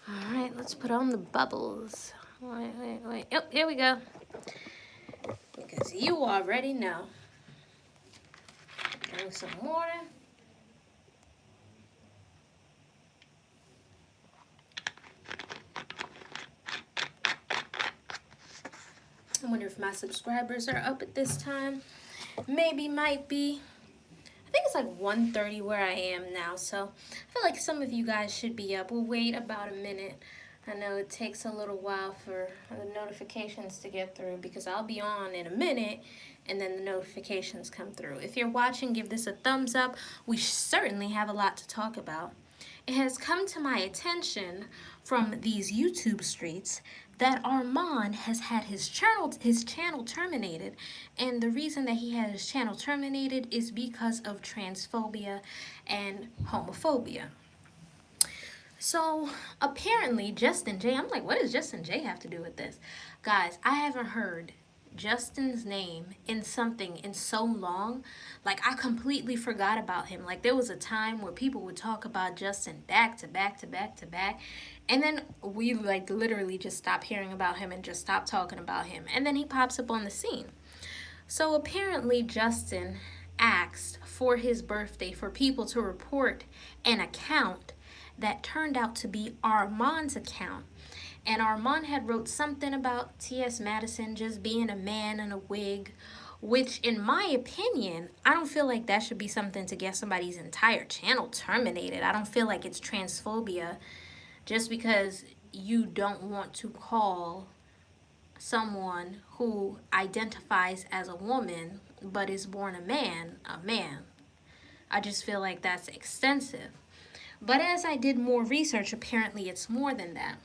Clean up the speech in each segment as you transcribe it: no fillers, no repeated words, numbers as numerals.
Alright, let's put on the bubbles. Wait. Oh, here we go. Because you already know. Drink some water. I wonder if my subscribers are up at this time. Maybe, might be. I think it's like 1:30 where I am now, so I feel like some of you guys should be up. We'll wait about a minute. I know it takes a little while for the notifications to get through because I'll be on in a minute and then the notifications come through. If you're watching, give this a thumbs up. We certainly have a lot to talk about. It has come to my attention from these YouTube streets that Armon has had his channel terminated, and the reason that he had his channel terminated is because of transphobia and homophobia. So apparently Justin J, I'm like, what does Justin J have to do with this? Guys, I haven't heard Justin's name in something in so long. Like, I completely forgot about him. Like, there was a time where people would talk about Justin back to back to back to back, and then we like literally just stopped hearing about him and just stopped talking about him, and then he pops up on the scene. So apparently Justin asked for his birthday for people to report an account that turned out to be Armon's account. And Armon had wrote something about T.S. Madison just being a man in a wig, which in my opinion, I don't feel like that should be something to get somebody's entire channel terminated. I don't feel like it's transphobia just because you don't want to call someone who identifies as a woman but is born a man. I just feel like that's extensive. But as I did more research, apparently it's more than that.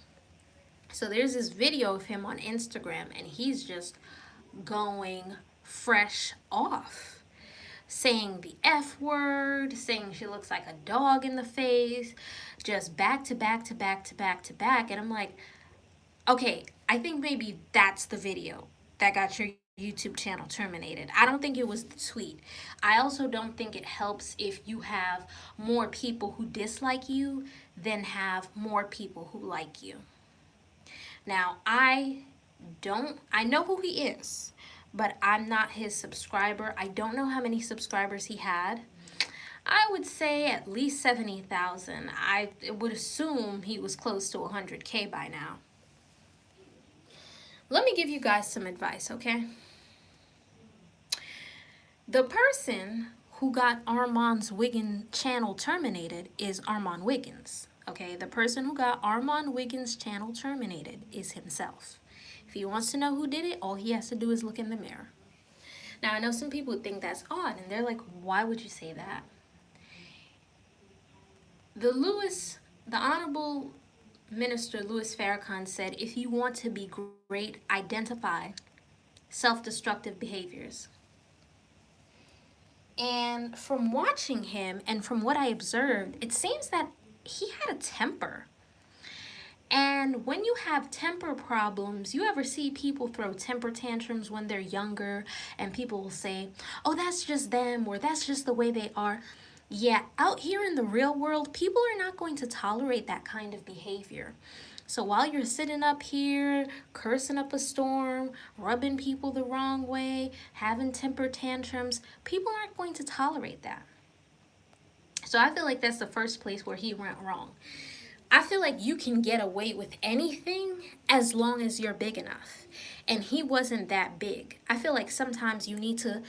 So there's this video of him on Instagram, and he's just going fresh off, saying the F word, saying she looks like a dog in the face, just back to back to back to back to back. And I'm like, okay, I think maybe that's the video that got your YouTube channel terminated. I don't think it was the tweet. I also don't think it helps if you have more people who dislike you than have more people who like you. Now, I know who he is, but I'm not his subscriber. I don't know how many subscribers he had. I would say at least 70,000. I would assume he was close to 100K by now. Let me give you guys some advice, okay? The person who got Armon's Wiggins channel terminated is Armon Wiggins. Okay, the person who got Armon Wiggins' channel terminated is himself. If he wants to know who did it, all he has to do is look in the mirror. Now, I know some people think that's odd, and they're like, why would you say that? The Honorable Minister Louis Farrakhan said, if you want to be great, identify self-destructive behaviors. And from watching him and from what I observed, it seems that he had a temper. And when you have temper problems, you ever see people throw temper tantrums when they're younger, and people will say, oh, that's just them, or that's just the way they are. Yeah, out here in the real world, people are not going to tolerate that kind of behavior. So while you're sitting up here, cursing up a storm, rubbing people the wrong way, having temper tantrums, people aren't going to tolerate that. So I feel like that's the first place where he went wrong. I feel like you can get away with anything as long as you're big enough. And he wasn't that big. I feel like sometimes you need to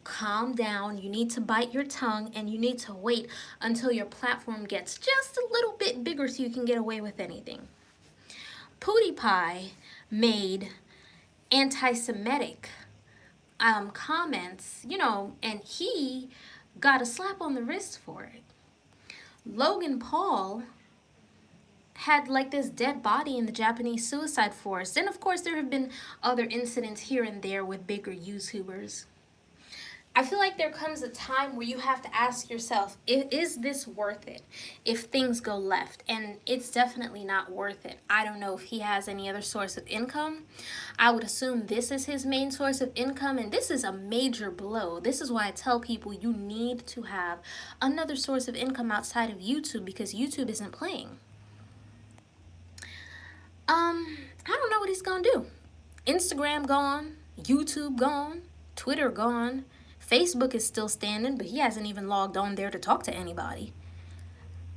calm down, you need to bite your tongue, and you need to wait until your platform gets just a little bit bigger so you can get away with anything. PewDiePie made anti-Semitic comments, and he got a slap on the wrist for it. Logan Paul had like this dead body in the Japanese suicide forest. And of course, there have been other incidents here and there with bigger YouTubers. I feel like there comes a time where you have to ask yourself, is this worth it if things go left? And it's definitely not worth it. I don't know if he has any other source of income. I would assume this is his main source of income, and this is a major blow. This is why I tell people you need to have another source of income outside of YouTube, because YouTube isn't playing. I don't know what he's gonna do. Instagram gone, YouTube gone, Twitter gone. Facebook is still standing, but he hasn't even logged on there to talk to anybody.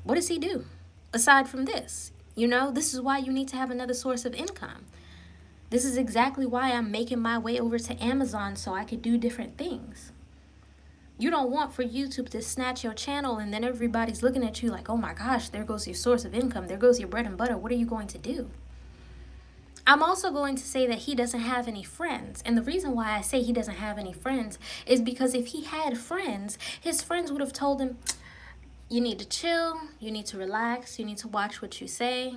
What does he do aside from this? You know, this is why you need to have another source of income. This is exactly why I'm making my way over to Amazon so I could do different things. You don't want for YouTube to snatch your channel and then everybody's looking at you like, oh my gosh, there goes your source of income. There goes your bread and butter. What are you going to do? I'm also going to say that he doesn't have any friends. And the reason why I say he doesn't have any friends is because if he had friends, his friends would have told him, you need to chill, you need to relax, you need to watch what you say.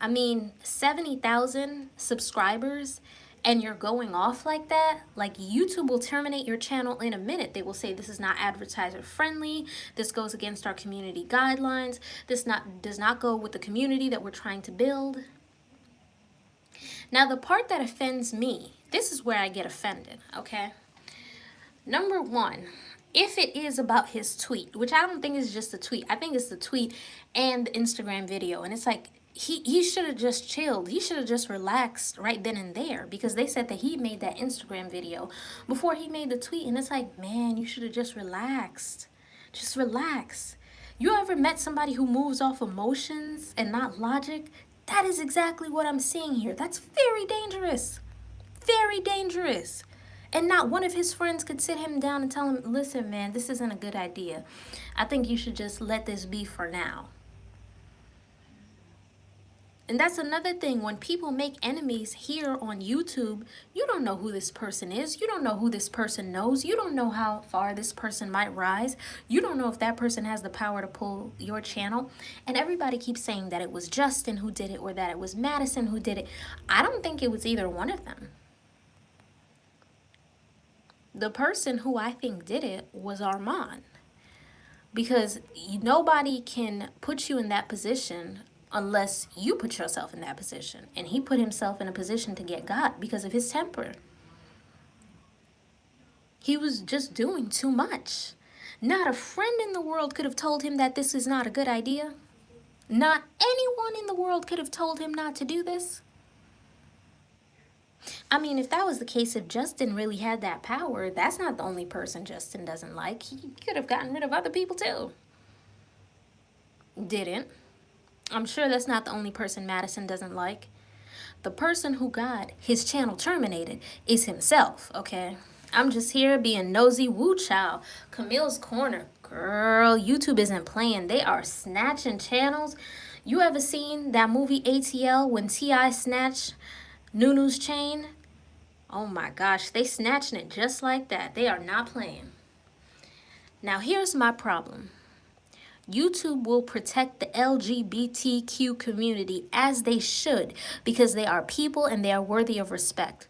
I mean, 70,000 subscribers and you're going off like that, like YouTube will terminate your channel in a minute. They will say this is not advertiser friendly. This goes against our community guidelines. This does not go with the community that we're trying to build. Now, the part that offends me, this is where I get offended, okay? Number one, if it is about his tweet, which I don't think is just a tweet. I think it's the tweet and the Instagram video. And it's like, he should have just chilled. He should have just relaxed right then and there, because they said that he made that Instagram video before he made the tweet. And it's like, man, you should have just relaxed. Just relax. You ever met somebody who moves off emotions and not logic? That is exactly what I'm seeing here. That's very dangerous. Very dangerous. And not one of his friends could sit him down and tell him, listen, man, this isn't a good idea. I think you should just let this be for now. And that's another thing. When people make enemies here on YouTube, you don't know who this person is. You don't know who this person knows. You don't know how far this person might rise. You don't know if that person has the power to pull your channel. And everybody keeps saying that it was Justin who did it or that it was Madison who did it. I don't think it was either one of them. The person who I think did it was Armon. Because nobody can put you in that position unless you put yourself in that position. And he put himself in a position to get got because of his temper. He was just doing too much. Not a friend in the world could have told him that this is not a good idea. Not anyone in the world could have told him not to do this. I mean, if that was the case, if Justin really had that power, that's not the only person Justin doesn't like. He could have gotten rid of other people too. Didn't. I'm sure that's not the only person Madison doesn't like. The person who got his channel terminated is himself, okay? I'm just here being nosy. Woo child. Camille's Corner. Girl, YouTube isn't playing. They are snatching channels. You ever seen that movie ATL when T.I. snatched Nunu's chain? Oh my gosh, they snatching it just like that. They are not playing. Now here's my problem. YouTube will protect the LGBTQ community as they should, because they are people and they are worthy of respect.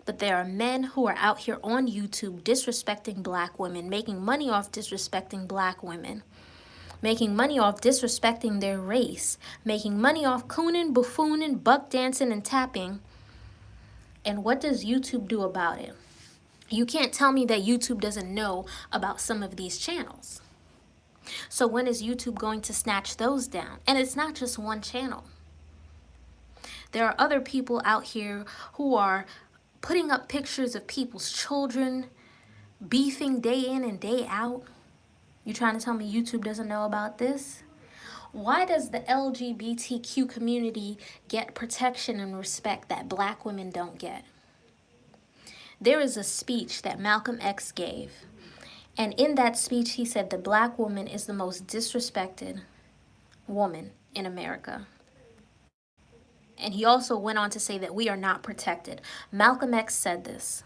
But there are men who are out here on YouTube disrespecting black women, making money off disrespecting black women, making money off disrespecting their race, making money off cooning, buffooning, buck dancing, and tapping. And what does YouTube do about it? You can't tell me that YouTube doesn't know about some of these channels. So when is YouTube going to snatch those down? And it's not just one channel. There are other people out here who are putting up pictures of people's children, beefing day in and day out. You trying to tell me YouTube doesn't know about this? Why does the LGBTQ community get protection and respect that black women don't get? There is a speech that Malcolm X gave. And in that speech, he said the black woman is the most disrespected woman in America. And he also went on to say that we are not protected. Malcolm X said this.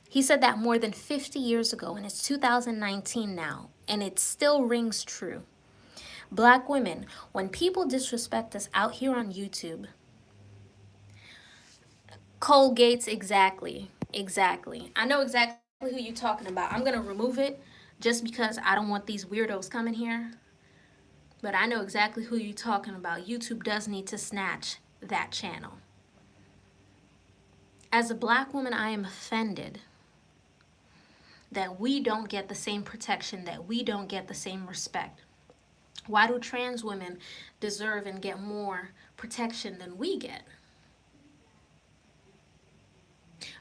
He said that more than 50 years ago, and it's 2019 now, and it still rings true. Black women, when people disrespect us out here on YouTube, Colgate's, exactly. Exactly. I know exactly who you're talking about. I'm going to remove it just because I don't want these weirdos coming here. But I know exactly who you're talking about. YouTube does need to snatch that channel. As a black woman, I am offended that we don't get the same protection, that we don't get the same respect. Why do trans women deserve and get more protection than we get?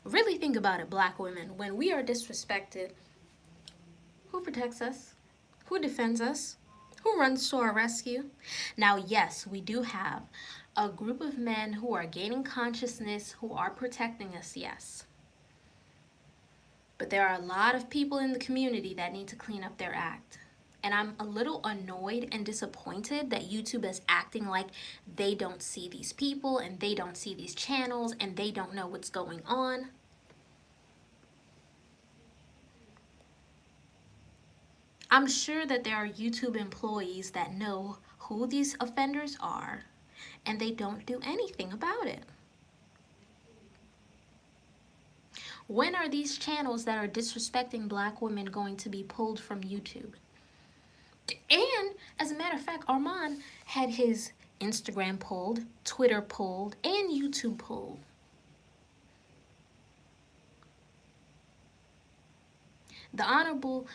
Really think about it, black women. When we are disrespected, who protects us? Who defends us? Who runs to our rescue? Now, yes, we do have a group of men who are gaining consciousness, who are protecting us, yes. But there are a lot of people in the community that need to clean up their act. And I'm a little annoyed and disappointed that YouTube is acting like they don't see these people and they don't see these channels and they don't know what's going on. I'm sure that there are YouTube employees that know who these offenders are and they don't do anything about it. When are these channels that are disrespecting black women going to be pulled from YouTube? And as a matter of fact, Armon had his Instagram pulled, Twitter pulled, and YouTube pulled. The Honorable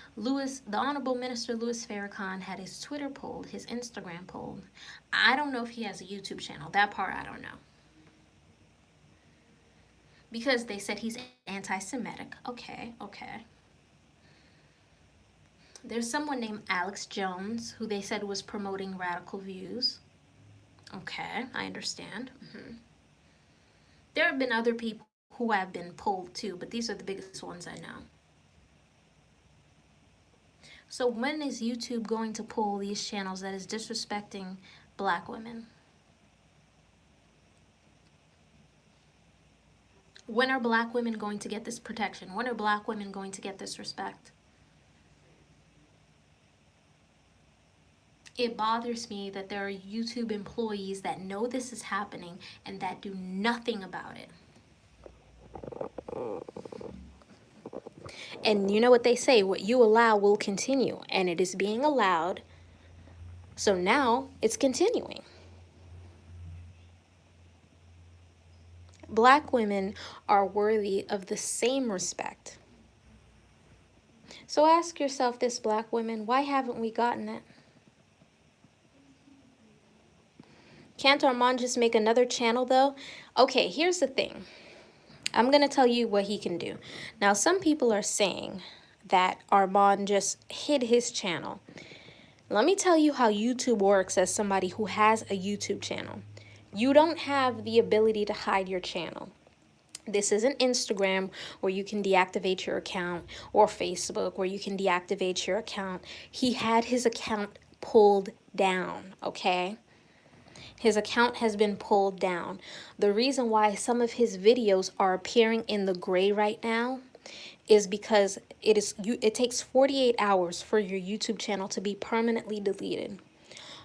Minister Louis Farrakhan had his Twitter pulled, his Instagram pulled. I don't know if he has a YouTube channel. That part I don't know. Because they said he's anti-Semitic. Okay, okay. There's someone named Alex Jones who they said was promoting radical views. Okay, I understand. There have been other people who have been pulled too, but these are the biggest ones I know. So when is YouTube going to pull these channels that is disrespecting black women? When are black women going to get this protection? When are black women going to get this respect? It bothers me that there are YouTube employees that know this is happening and that do nothing about it. And you know what they say, what you allow will continue, and it is being allowed. So now it's continuing. Black women are worthy of the same respect. So ask yourself this, black women, why haven't we gotten it? Can't Armand just make another channel though? Okay, here's the thing. I'm going to tell you what he can do. Now, some people are saying that Armand just hid his channel. Let me tell you how YouTube works as somebody who has a YouTube channel. You don't have the ability to hide your channel. This isn't Instagram where you can deactivate your account, or Facebook where you can deactivate your account. He had his account pulled down, okay? His account has been pulled down. The reason why some of his videos are appearing in the gray right now is because it takes 48 hours for your YouTube channel to be permanently deleted.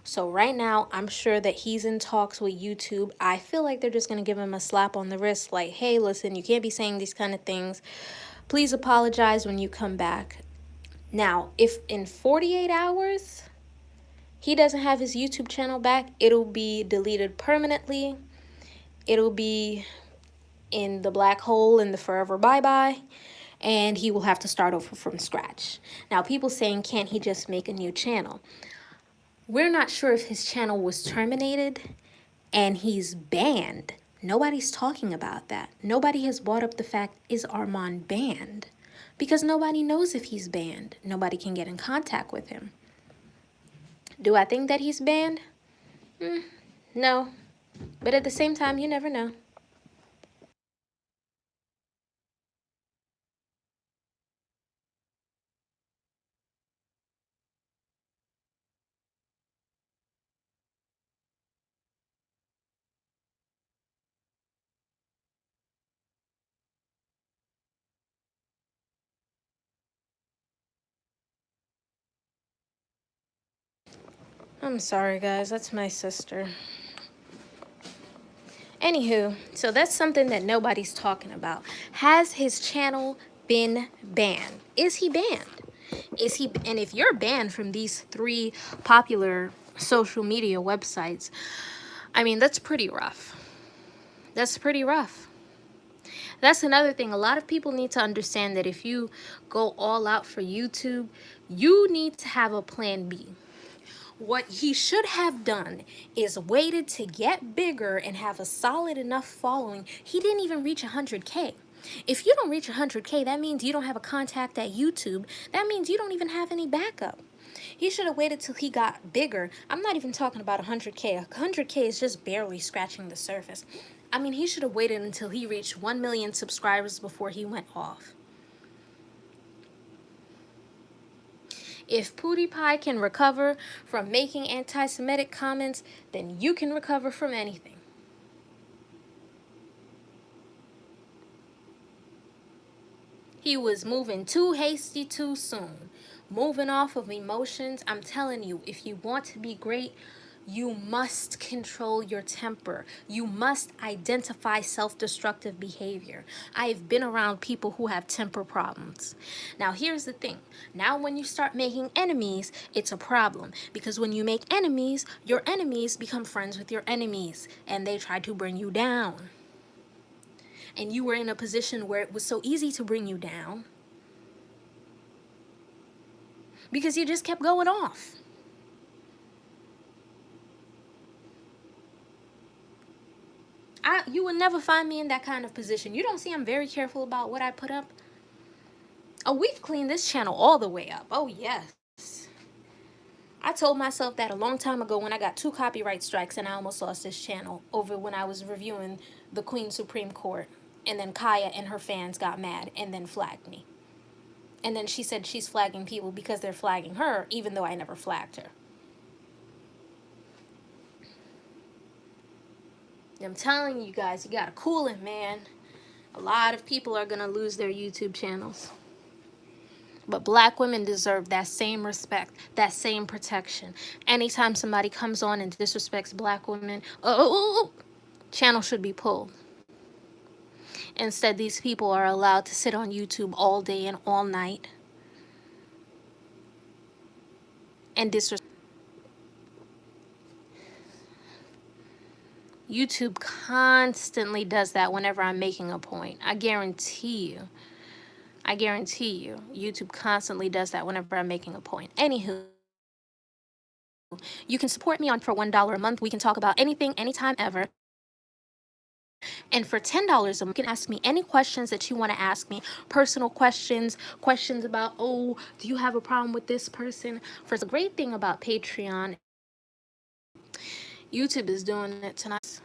So right now, I'm sure that he's in talks with YouTube. I feel like they're just going to give him a slap on the wrist like, hey, listen, you can't be saying these kind of things. Please apologize when you come back. Now, if in 48 hours he doesn't have his YouTube channel back, it'll be deleted permanently. It'll be in the black hole in the forever bye-bye. And he will have to start over from scratch. Now, people saying, can't he just make a new channel? We're not sure if his channel was terminated and he's banned. Nobody's talking about that. Nobody has brought up the fact, is Armon banned? Because nobody knows if he's banned. Nobody can get in contact with him. Do I think that he's banned? No. But at the same time, you never know. I'm sorry, guys. That's my sister. Anywho, so that's something that nobody's talking about. Has his channel been banned? Is he banned? Is he? And if you're banned from these 3 popular social media websites, I mean, that's pretty rough. That's pretty rough. That's another thing. A lot of people need to understand that if you go all out for YouTube, you need to have a plan B. What he should have done is waited to get bigger and have a solid enough following. He didn't even reach 100K. If you don't reach 100K, that means you don't have a contact at YouTube. That means you don't even have any backup. He should have waited till he got bigger. I'm not even talking about 100K. 100K is just barely scratching the surface. I mean, he should have waited until he reached 1 million subscribers before he went off. If PewDiePie can recover from making anti-Semitic comments, then you can recover from anything. He was moving too hasty too soon. Moving off of emotions. I'm telling you, if you want to be great, you must control your temper. You must identify self-destructive behavior. I have been around people who have temper problems. Now, here's the thing. Now, when you start making enemies, it's a problem. Because when you make enemies, your enemies become friends with your enemies. And they try to bring you down. And you were in a position where it was so easy to bring you down. Because you just kept going off. You would never find me in that kind of position. You don't see I'm very careful about what I put up. Oh, we've cleaned this channel all the way up. Oh, yes. I told myself that a long time ago when I got 2 copyright strikes and I almost lost this channel over when I was reviewing the Queen Supreme Court. And then Kaya and her fans got mad and then flagged me. And then she said she's flagging people because they're flagging her, even though I never flagged her. I'm telling you guys, you gotta cool it, man. A lot of people are gonna lose their YouTube channels. But black women deserve that same respect, that same protection. Anytime somebody comes on and disrespects black women, channel should be pulled. Instead, these people are allowed to sit on YouTube all day and all night and disrespect. YouTube constantly does that whenever I'm making a point. I guarantee you. YouTube constantly does that whenever I'm making a point. Anywho, you can support me for $1 a month. We can talk about anything, anytime, ever. And for $10 a month, you can ask me any questions that you want to ask me. Personal questions, questions about, oh, do you have a problem with this person? For the great thing about Patreon, YouTube is doing it tonight.